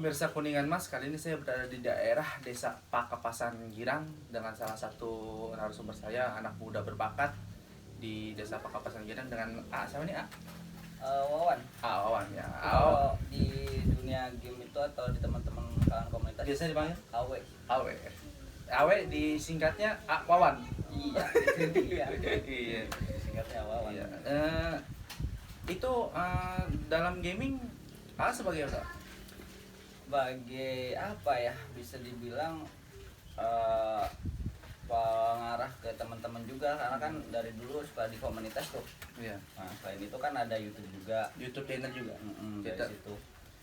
pemirsa Kuningan Mas, kali ini saya berada di daerah Desa Pakapasan Girang dengan salah satu narasumber saya, anak muda berbakat di Desa Pakapasan Girang dengan siapa nih A? Wawan. Wawan ya. Kalau di dunia game itu atau di teman-teman kalangan komunitas Biasanya dipanggil Awe. Awe. Awe disingkatnya Wawan. Iya, itu dia. Iya. Singkatnya Wawan. Iya. Itu dalam gaming sebagai apa? Sebagai apa ya? Bisa dibilang eh, pengarah ke teman-teman juga karena kan dari dulu suka di komunitas tuh. Iya. Nah, selain itu kan ada YouTube juga. YouTube channel juga. Dari situ.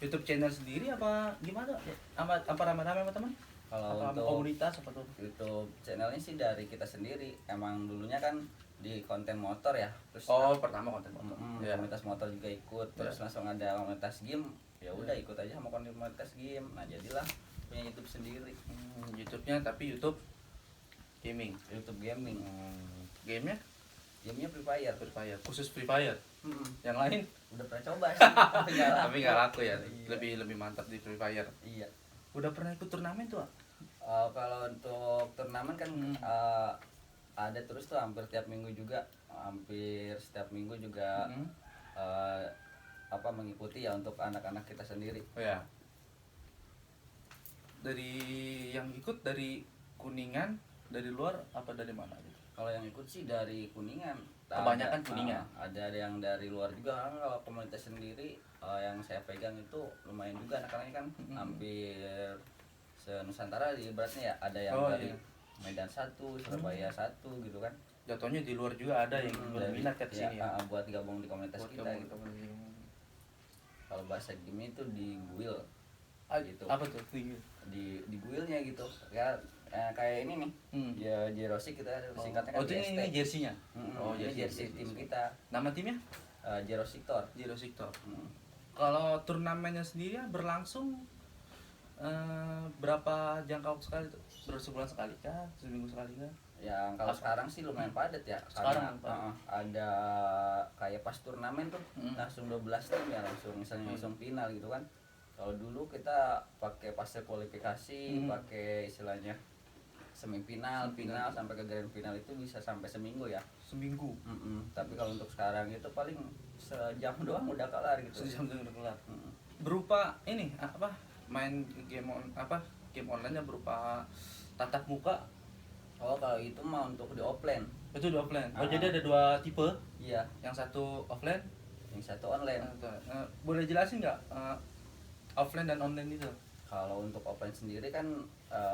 YouTube channel sendiri apa gimana? Apa rame-rame sama teman? Kalau apa untuk komunitas apa tuh? YouTube channelnya sih dari kita sendiri. Emang dulunya kan di konten motor ya. Terus Pertama konten motor. Ya. Komunitas motor juga ikut. Terus langsung ada komunitas game. Ya udah ikut aja sama komunitas game. Nah, jadilah punya YouTube sendiri. YouTube-nya tapi YouTube gaming. YouTube gaming. Game-nya? Gamenya Free Fire. Free Fire. Khusus Free Fire. Yang lain Udah pernah coba sih. tapi nggak laku ya. Iya. Lebih mantap di Free Fire. Iya. Udah pernah ikut turnamen tuh? Kalau untuk turnamen kan ada terus tuh hampir tiap minggu juga. Hampir setiap minggu juga mengikuti ya untuk anak-anak kita sendiri. Oh ya. Dari yang ikut dari Kuningan, dari luar apa dari mana gitu? Kalau yang ikut sih dari Kuningan. Kebanyakan Kuningan. Ada yang dari luar juga. Karena kalau komunitas sendiri yang saya pegang itu lumayan juga anak-anaknya kan hampir se-Nusantara ibaratnya ya. Ada yang dari Medan 1, Surabaya 1 gitu kan. Jatuhnya di luar juga ada yang berminat ke sini ya. Buat gabung di komunitas kita gitu. Kalau bahasa game itu di guild gitu. Apa tuh? Di guildnya gitu. Ya kayak ini nih. Ya jersey kita singkatnya kan JST. Ini jersinya. Ini jersey tim kita. Nama timnya? Zero Sector. Zero Sector. Kalau turnamennya sendiri berlangsung berapa jangka waktu sekali tuh? Sebulan sekali kah? Seminggu sekali kah? Ya kalau sekarang sih lumayan padat ya. Sekarang karena ada kayak pas turnamen tuh langsung 12 tim ya langsung final gitu kan. Kalau dulu kita pakai fase kualifikasi, pakai istilahnya semifinal, final sampai ke grand final itu bisa sampai seminggu ya. Seminggu. Tapi kalau untuk sekarang itu paling sejam doang udah kelar gitu. Sejam doang udah kelar. Berupa ini main game online-nya berupa tatap muka. Oh, kalau itu mah untuk di offline. Itu di offline. Jadi ada dua tipe. Iya. Yang satu offline, yang satu online. Boleh jelasin nggak offline dan online itu? Kalau untuk offline sendiri kan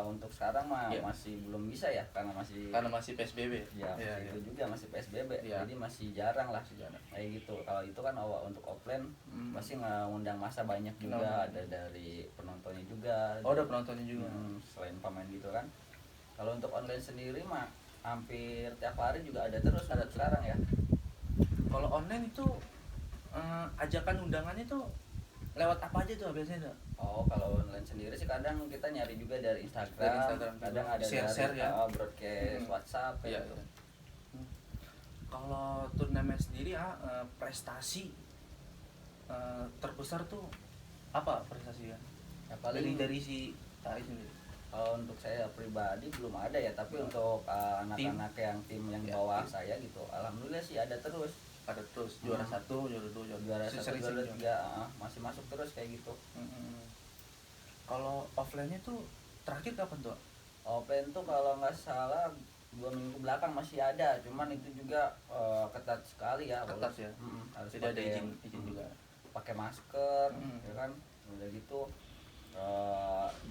untuk sekarang mah masih belum bisa ya karena masih PSBB. Ya, itu juga masih PSBB. Ya. Jadi masih jarang lah kayak gitu. Kalau itu kan untuk offline masih ngundang masa banyak juga, ada dari penontonnya juga. Ada penontonnya juga. Selain pemain gitu kan. Kalau untuk online sendiri mah hampir tiap hari juga ada terus sekarang ya. Kalau online itu ajakan undangannya tuh lewat apa aja tuh biasanya? Kalau online sendiri sih kadang kita nyari juga dari Instagram kadang ada share dari ya. Broadcast WhatsApp gitu. Kalau turnamen sendiri prestasi terbesar tuh apa prestasinya? Ya, paling dari si AI sendiri. Untuk saya pribadi belum ada ya, tapi untuk anak-anak yang tim yang di bawah saya gitu, alhamdulillah sih ada terus. Ada terus juara 1, juara 2, juara 1, juara 3 masih masuk terus kayak gitu. Kalau offline-nya tuh terakhir kapan tuh? Offline tuh kalau nggak salah 2 minggu belakang masih ada, cuman itu juga ketat sekali ya. Ketat ya. Harus tidak ada izin juga. Pakai masker, ya kan. Udah gitu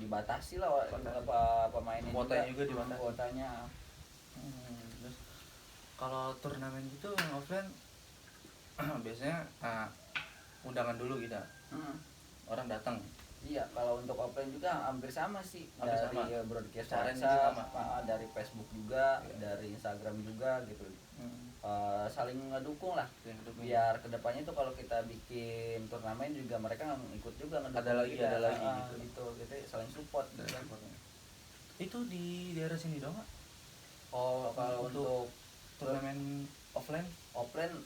dibatasi lah pemainnya kuotanya juga dibatasi. Kuotanya. Terus kalau turnamen gitu yang offline biasanya undangan dulu gitu. Orang datang. Iya, kalau untuk offline juga hampir sama sih. Dari broadcast WhatsApp, dari Facebook juga, dari Instagram juga gitu. Saling ngedukung lah. Biar kedepannya tuh kalau kita bikin turnamen juga mereka ikut juga ngedukung. Ada lagi gitu. Kita saling support. Itu di daerah sini dong, Pak? Kalau untuk turnamen offline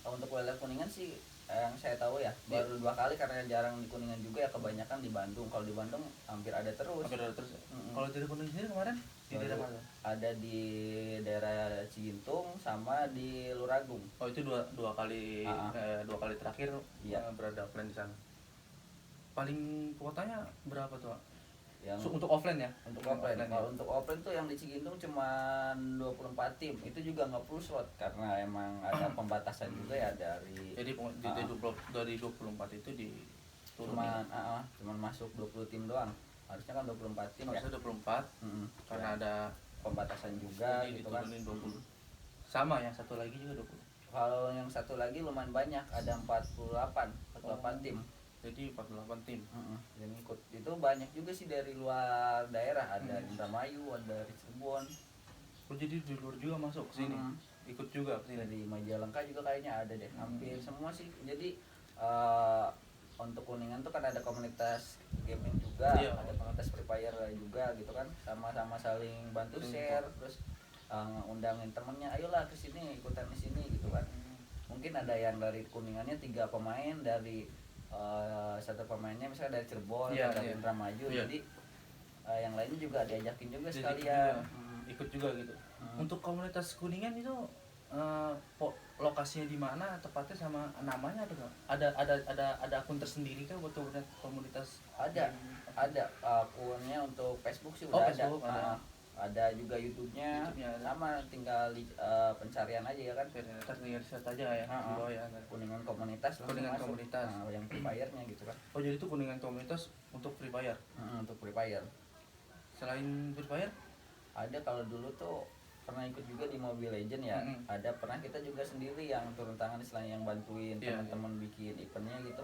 untuk wilayah Kuningan sih yang saya tahu ya baru 2 kali karena jarang di Kuningan juga ya, kebanyakan di Bandung. Kalau di Bandung hampir ada terus. Kalau dari Kuningan sendiri kemarin di daerah mana? Ada di daerah Cigintung sama di Luragung. Oh itu dua kali terakhir berada offline di sana. Paling kuotanya berapa tuh? Untuk offline ya? Untuk offline. Kalau untuk offline tuh yang di Cigintung cuma 24 tim. Itu juga nggak full slot karena emang ada pembatasan juga ya dari. Jadi dari 24 itu cuman masuk 20 tim doang. Harusnya kan 24 tim. Harusnya 24. Karena ada pembatasan juga gitu kan. 20. Sama yang satu lagi juga 20. Kalau yang satu lagi lumayan banyak, ada 48 tim. Jadi 48 tim. Yang ikut itu banyak juga sih dari luar daerah, ada Indramayu, ada dari Cirebon. Oh jadi di luar juga masuk ke sini. Ikut juga ke sini. Dari Majalengka juga kayaknya ada deh. Hampir semua sih. Jadi untuk Kuningan tuh kan ada komunitas gaming juga, ada komunitas Free Fire juga gitu kan. Sama-sama saling bantu share, terus undangin temennya, ayolah ke sini, ikutan di sini gitu kan. Mungkin ada yang dari Kuningannya 3 pemain, dari satu pemainnya misalnya dari Cirebon atau dari Indramayu, jadi yang lainnya juga diajakin juga sekalian ikut juga gitu. Untuk komunitas Kuningan itu lokasinya di mana tepatnya sama namanya ada akun tersendiri kan buat komunitas? Ada akunnya untuk Facebook sih udah ada juga YouTube-nya. Sama tinggal pencarian aja ya kan. Tinggal search aja ya. Di bawah ya. Kuningan komunitas. Kuningan komunitas. Yang Free Fire-nya gitu kan. Oh jadi itu Kuningan komunitas untuk Free Fire. Untuk Free Fire. Selain Free Fire? Ada, kalau dulu tuh pernah ikut juga di Mobile Legend ya. Ada pernah kita juga sendiri yang turun tangan istilahnya, yang bantuin teman-teman bikin eventnya gitu.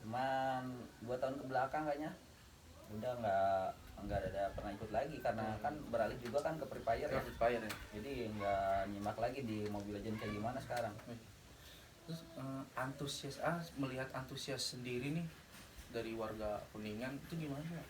Cuman 2 tahun ke belakang kayaknya udah nggak ada pernah ikut lagi karena kan beralih juga kan ke Free Fire ya. Jadi nggak nyimak lagi di Mobile Legends kayak gimana sekarang. Terus melihat antusias sendiri nih dari warga Kuningan itu gimana ya?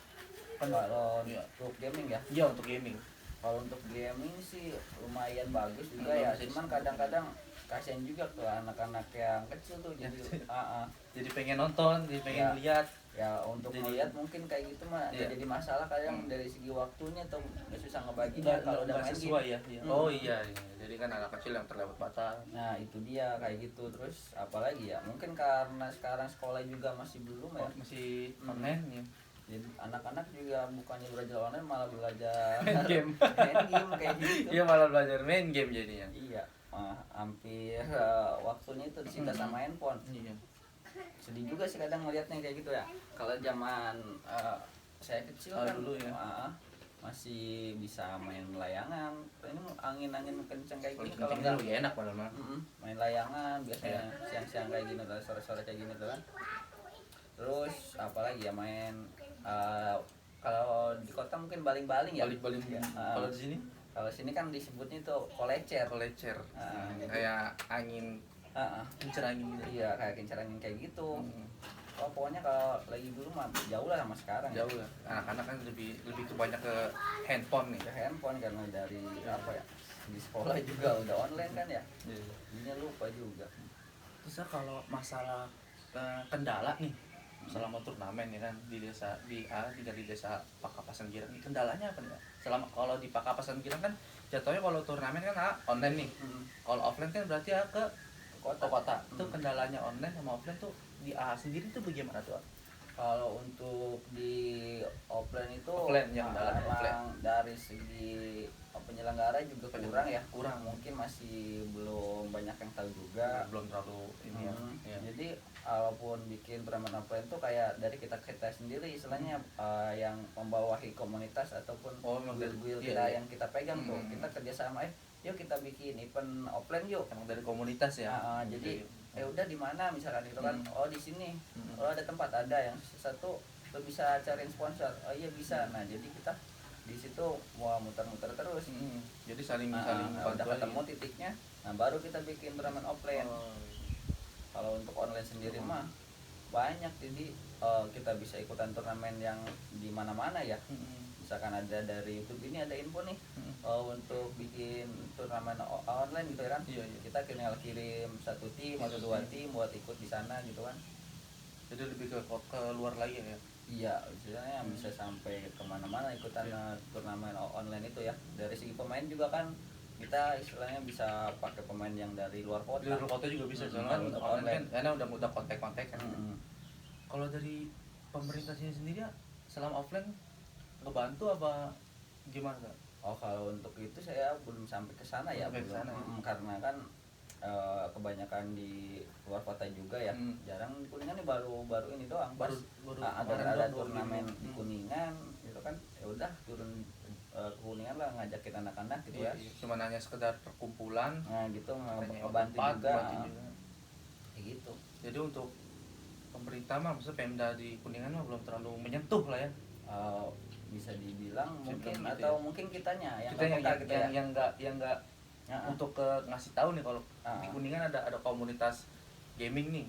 Kalau untuk gaming ya? Iya untuk gaming. Kalau untuk gaming sih lumayan bagus juga ya. Cuman kadang-kadang kasihan juga ke anak-anak yang kecil tuh jadi pengen nonton, jadi pengen lihat. Ya untuk melihat mungkin kayak gitu mah jadi masalah kadang dari segi waktunya tuh nggak susah ngebaginya kalau udah main sesuai ya. Oh iya, jadi kan anak kecil yang terlewat batas. Nah itu dia kayak gitu. Terus apalagi ya, mungkin karena sekarang sekolah juga masih belum ya, masih online ya. Jadi anak-anak juga bukannya belajar online malah belajar main game kayak gitu. Iya malah belajar main game jadinya. Iya, hampir waktunya itu disita sama handphone. Iya. Sedih juga sih kadang ngeliatnya kayak gitu ya. Kalau zaman saya kecil kan dulu ya. Masih bisa main layangan. Ini angin kenceng kayak gini kalau nggak lebih enak padahal mah. Main layangan biasanya siang-siang kayak gini atau sore-sore kayak gini tuh kan. Terus apalagi ya, main kalau di kota mungkin baling-baling ya. Baling-baling ya. Kalau di sini? Kalau sini kan disebutnya tuh kolecer. Kayak angin. Kincir angin gitu. Iya, kayak kincir angin kayak gitu. Oh, pokoknya kalau lagi dulu mah jauh lah sama sekarang. Jauh lah. Anak-anak kan lebih kebanyak ke handphone nih. Ke handphone karena dari apa ya? Di sekolah juga udah online kan ya. Jadinya lupa juga. Terus kalau masalah kendala nih, selama turnamen ya kan di desa Pakapasan Girang, kendalanya apa nih? Selama kalau di Pakapasan Girang kan jatuhnya kalau turnamen kan online nih. Kalau offline kan berarti ke kota. Itu kendalanya online sama offline tuh di sendiri tuh bagaimana tuh? Kalau untuk di offline itu yang memang dari segi penyelenggara juga kurang, mungkin masih belum banyak yang tahu juga, belum terlalu ini ya. Jadi walaupun bikin turnamen offline tuh kayak dari kita sendiri istilahnya, yang membawahi komunitas ataupun guild kita yang kita pegang tuh, kita kerjasama yuk kita bikin event offline yuk, emang dari komunitas ya. Jadi udah di mana misalkan itu kan, oh di sini, oh ada tempat, ada yang satu lo bisa cariin sponsor, oh iya bisa. Nah jadi kita di situ mau muter-muter terus. Jadi saling udah ketemu titiknya, nah baru kita bikin turnamen offline. Kalau untuk online sendiri mah banyak, jadi kita bisa ikutan turnamen yang di mana-mana ya. Misalkan ada dari YouTube ini ada info nih, untuk bikin turnamen online gitu kan. Iya, iya. Kita tinggal kirim 1 tim atau 2 tim buat ikut di sana gitu kan. Jadi lebih ke luar lagi ya. Iya, istilahnya bisa sampai kemana-mana ikutan turnamen online itu ya. Dari segi pemain juga kan kita istilahnya bisa pakai pemain yang dari luar kota. Di luar kota juga bisa, soalnya untuk online kan, karena udah kontak-kontak kan. Mm-hmm. Kalau dari pemerintah sini sendiri ya, selama offline ngebantu apa gimana Kak? Oh, kalau untuk itu saya belum sampai ke sana ya, Belum belum. kesana, ya? Karena kan kebanyakan di luar kota juga ya. Jarang di Kuningan nih baru ini doang. Pas ada turnamen di Kuningan gitu kan. Ya udah turun ke Kuningan lah ngajakin anak-anak gitu ya. Cuma nanya sekedar perkumpulan. Nah, gitu ngebantu juga. Kayak gitu. Jadi untuk pemerintah mah, maksudnya Pemda di Kuningan mah belum terlalu menyentuh lah ya. Bisa dibilang mungkin gitu atau ya. mungkin kitanya yang enggak untuk ngasih tahu nih kalau di Kuningan ada komunitas gaming nih.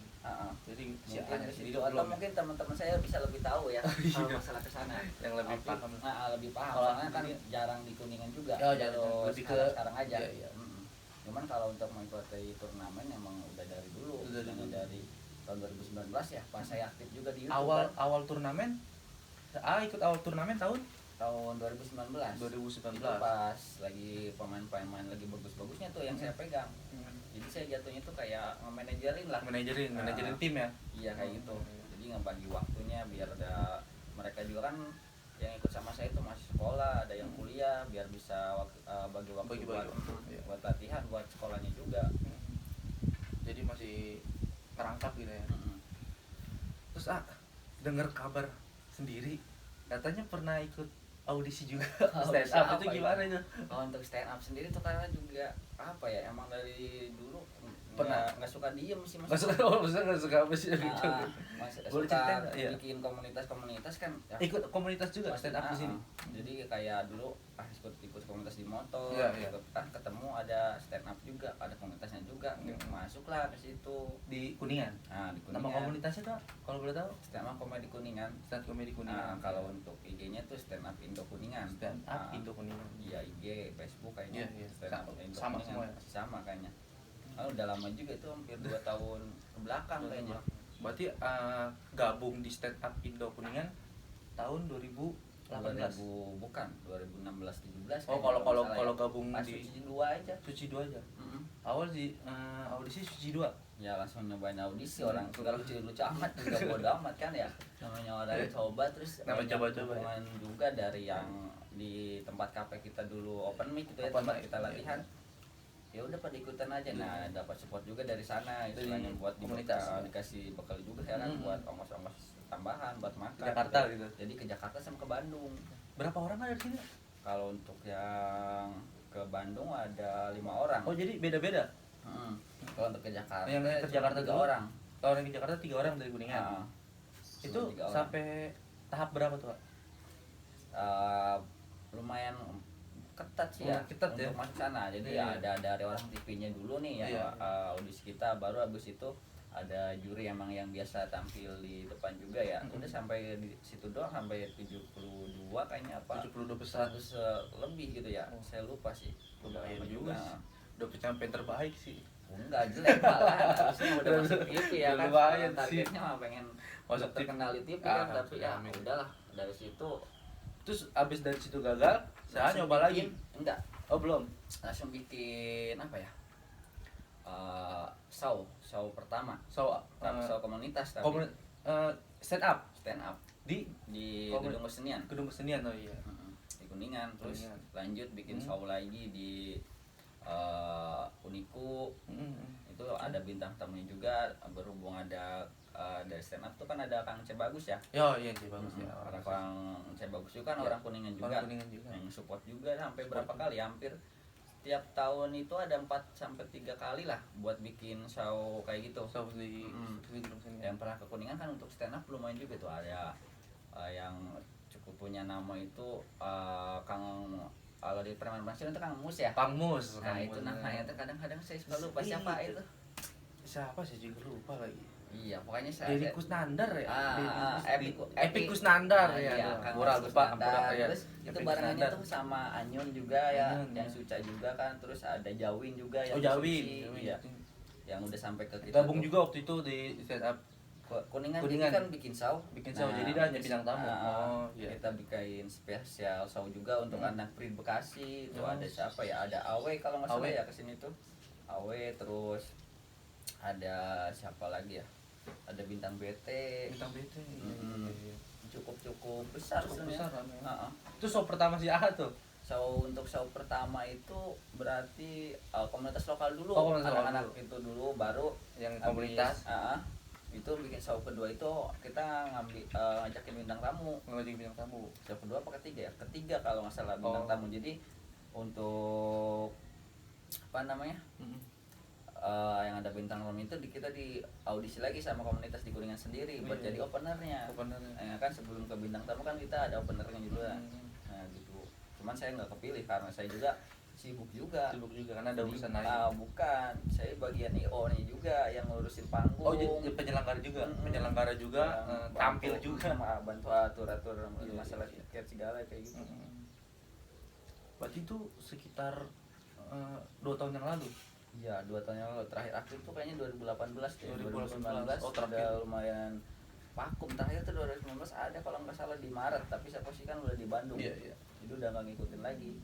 Jadi mungkin di situ atau mungkin teman-teman saya bisa lebih tahu ya kalau masalah kesana yang lebih paham. Lebih paham soalnya kan jarang di Kuningan juga. Lebih ke sekarang aja. Iya. Cuman kalau untuk mengikuti turnamen emang udah dari dulu. Dari tahun 2019 ya, pas saya aktif juga di YouTube. Awal turnamen ikut awal turnamen tahun 2019 itu pas lagi pemain-pemain lagi bagus-bagusnya tuh yang saya pegang. Jadi saya jatuhnya tuh kayak manajerin tim ya. Iya kayak gitu. Jadi ngebagi waktunya biar ada mereka juga kan yang ikut sama saya itu masih sekolah, ada yang kuliah, biar bisa bagi waktu buat latihan, buat sekolahnya juga. Jadi masih merangkap gitu ya. Terus dengar kabar sendiri katanya pernah ikut audisi juga stand up itu gimana itu? Kalau untuk stand up sendiri tuh karena juga apa ya, emang dari dulu pernah nggak suka diem sih nggak suka apa sih gitu. Boleh ceritain bikin komunitas kan ya. Ikut komunitas juga stand up di sini. Jadi kayak dulu ikut komunitas di motor, ketemu ada stand up juga, ada komunitasnya juga, masuklah ke situ di Kuningan. Di Kuningan. Nama komunitasnya tuh kalau boleh tahu? Stand up Comedy Kuningan. Stand Comedy Kuningan. Kalau untuk IG-nya tuh Stand Up Indo Kuningan. Stand Up Indo Kuningan. Iya, IG, Facebook kayaknya. Stand Up Indo sama Kuningan. Semua. Sama kayaknya. Udah lama juga itu, hampir 2 tahun ke belakang kayaknya. Berarti gabung di Stand Up Indo Kuningan tahun 2018. Bukan, 2016-17. Oh, kalau gabung di Suci 2 aja. Suci 2 aja. Awal di audisi Suci 2. Ya langsung nyobain audisi, orang suka lucu-lucu amat juga bodo amat kan ya. Namanya orang coba terus coba juga dari yang di tempat kafe kita dulu open mic gitu ya, tempat kita latihan. Ya udah pada ikutan aja. Nah, dapat support juga dari sana istilahnya buat dikasih bekal juga ya kan, buat ongkos-ongkos tambahan buat makan. Jakarta gitu. Jadi ke Jakarta sama ke Bandung. Berapa orang ada di sini? Kalau untuk yang ke Bandung ada 5 orang. Oh, jadi beda-beda. Kalau untuk ke Jakarta, yang ke Jakarta 3 orang. Kalau yang ke Jakarta 3 orang dari Kuningan. Itu sampai tahap berapa tuh, Pak? Lumayan ketat sih ya, ketat untuk masuk sana. Jadi ada dari orang TV-nya dulu nih yang audisi kita, baru habis itu ada juri emang yang biasa tampil di depan juga ya. Udah sampai di situ doang, sampai 72 kayaknya apa 72 besar 100 lebih gitu ya. Saya lupa sih. Lumayan juga. Udah pencapaian terbaik sih. Enggak jelek malah, harusnya udah masuk TV ya kan. Targetnya mah pengen masuk terkenal di TV kan, tapi ya udahlah dari situ. Terus abis dari situ gagal, saya nyoba lagi. Enggak. Oh, belum. Langsung bikin apa ya? Show pertama. Show komunitas tapi stand up di Gedung Kesenian. Gedung Kesenian, oh iya. Di Kuningan. Terus lanjut bikin show lagi di Uniku. Itu ada bintang tamunya juga, berhubung ada dari stand up tuh kan ada Kang C Bagus ya. Iya, C Bagus ya. Kang C Bagus itu kan orang Kuningan juga. Yang support juga sampai berapa kali, hampir tiap tahun itu ada 4-3 kali lah buat bikin show kayak gitu. Show di Gedung Kesenian. Yang pernah ke Kuningan kan untuk stand up lumayan juga tuh, ada yang cukup punya nama itu Kang, kalau di Permainan Pensiun itu Kang Mus ya. Kang Mus. Nah, itu namanya tuh kadang-kadang saya suka lupa siapa itu. siapa sih juga lupa lagi. Iya, pokoknya saya Deddy Kusnandar ya. Epic Kusnandar ya. Iya, Kang Pura Epic lupa. Kusnandar. Ya. Terus itu Epic barengannya Kusnandar. tuh sama Anyun juga ya, Anyun, yang ya. Suca juga kan. Terus ada Jawin juga yang Jawin. Iya. Yang udah sampai ke kita Gabung tuh. juga waktu itu di stand up Kuningan Kuningan. kan bikin show. Jadi dia hanya bintang tamu. Oh, iya. Kita bikin spesial show juga untuk anak Prid Bekasi. Itu ada siapa ya? Ada Awe kalau nggak salah Awe. ya kesini tuh. Awe, terus ada siapa lagi ya? Ada Bintang BT. Bintang BT. Cukup besar sebenarnya. Itu show pertama si Aha tuh. Untuk show pertama itu berarti komunitas lokal dulu. Komunitas lokal anak-anak dulu. itu dulu baru Yang komunitas. Itu bikin show kedua itu kita ngajakin bintang tamu. Ngajakin bintang tamu. Show kedua apa ketiga ya? Ketiga kalau nggak salah bintang tamu. Jadi untuk apa namanya? Yang ada bintang tamu itu kita di audisi lagi sama komunitas di Kuningan sendiri buat jadi openernya. Kan sebelum ke bintang tamu kan kita ada openernya juga. Nah gitu. Cuman saya nggak kepilih karena saya juga sibuk juga Karena ada urusan lain. Bukan, saya bagian IO nya juga yang ngurusin panggung. Oh, jadi penyelenggara juga, tampil juga, bantu atur masalah tiket segala kayak gitu. Berarti itu sekitar 2 tahun yang lalu. Iya, 2 tahun yang lalu. Terakhir aktif tuh kayaknya 2018 deh. 2019. Oh, udah lumayan vakum. Terakhir tuh 2019 ada kalau nggak salah di Maret, tapi saya posisikan udah di Bandung. Iya. Jadi udah nggak ngikutin lagi.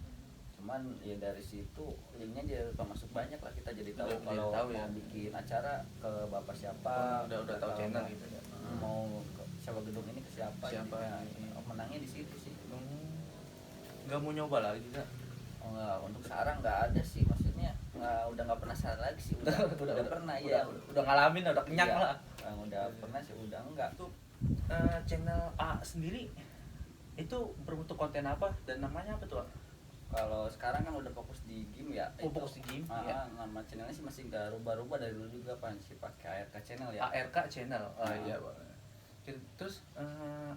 Cuman ya dari situ linknya jadi masuk banyak lah, kita jadi tahu kalau mau bikin acara ke bapak siapa. Udah tahu channel gitu ya. Mau ke sewa gedung ini ke siapa. Menangnya di situ sih. Nggak mau nyoba lagi juga. Oh enggak, untuk sekarang nggak ada sih, maksudnya udah nggak pernah saran lagi sih, udah pernah ya, udah ngalamin, udah kenyang lah. Udah pernah sih, udah enggak. Untuk channel A sendiri itu berbentuk konten apa dan namanya apa tuh? Kalau sekarang kan udah fokus di game ya. Fokus di game. Ya. Nama channelnya sih masih nggak rubah-rubah dari dulu juga, sih pakai ARK channel ya. ARK channel. Iya. Terus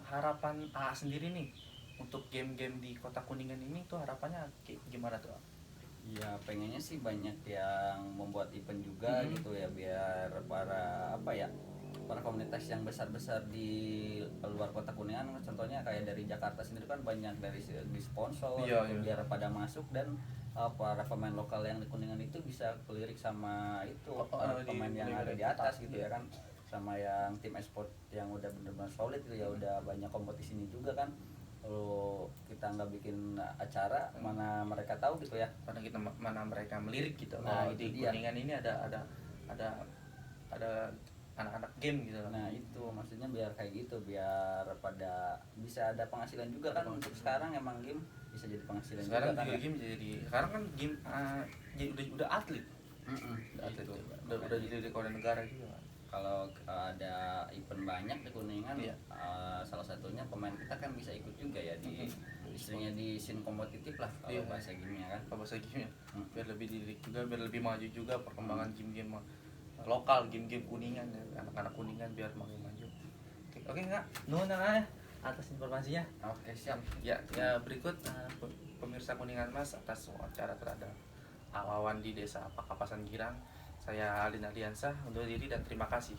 harapan A sendiri nih untuk game-game di Kota Kuningan ini tuh harapannya gimana tuh? Ya pengennya sih banyak yang membuat event juga gitu ya, biar para komunitas yang besar-besar di luar Kota Kuningan, contohnya kayak dari Jakarta sendiri kan banyak dari sponsor. Biar pada masuk dan para pemain lokal yang di Kuningan itu bisa kelirik sama itu pemain yang ada di atas gitu ya kan, sama yang tim e-sport yang udah benar-benar solid gitu ya, udah banyak kompetisinya juga kan. Kalau kita nggak bikin acara, mana mereka tahu gitu ya, mana mereka melirik gitu. Nah, di Kuningan ini ada anak-anak game gitu. Nah itu maksudnya biar kayak gitu, biar pada bisa ada penghasilan juga kan. Untuk sekarang emang game bisa jadi penghasilan sekarang juga kan. Game sekarang kan game udah atlet. Udah jadi rekor negara juga. Kalau ada event banyak di Kuningan, salah satunya pemain kita kan bisa ikut juga ya di istilahnya di scene kompetitif lah kalau bahasa gamenya kan. Bahasa gamenya biar lebih dilirik juga, biar lebih maju juga perkembangan game-game lokal, game-game Kuningan ya, anak-anak Kuningan biar makin maju. Oke enggak? Nuhun atas informasinya. Oke, siap. Ya berikut pemirsa Kuningan Mas atas wawancara terhadap Awawan di Desa Pakapasan Girang. Saya Alin Aliansah undur diri dan terima kasih.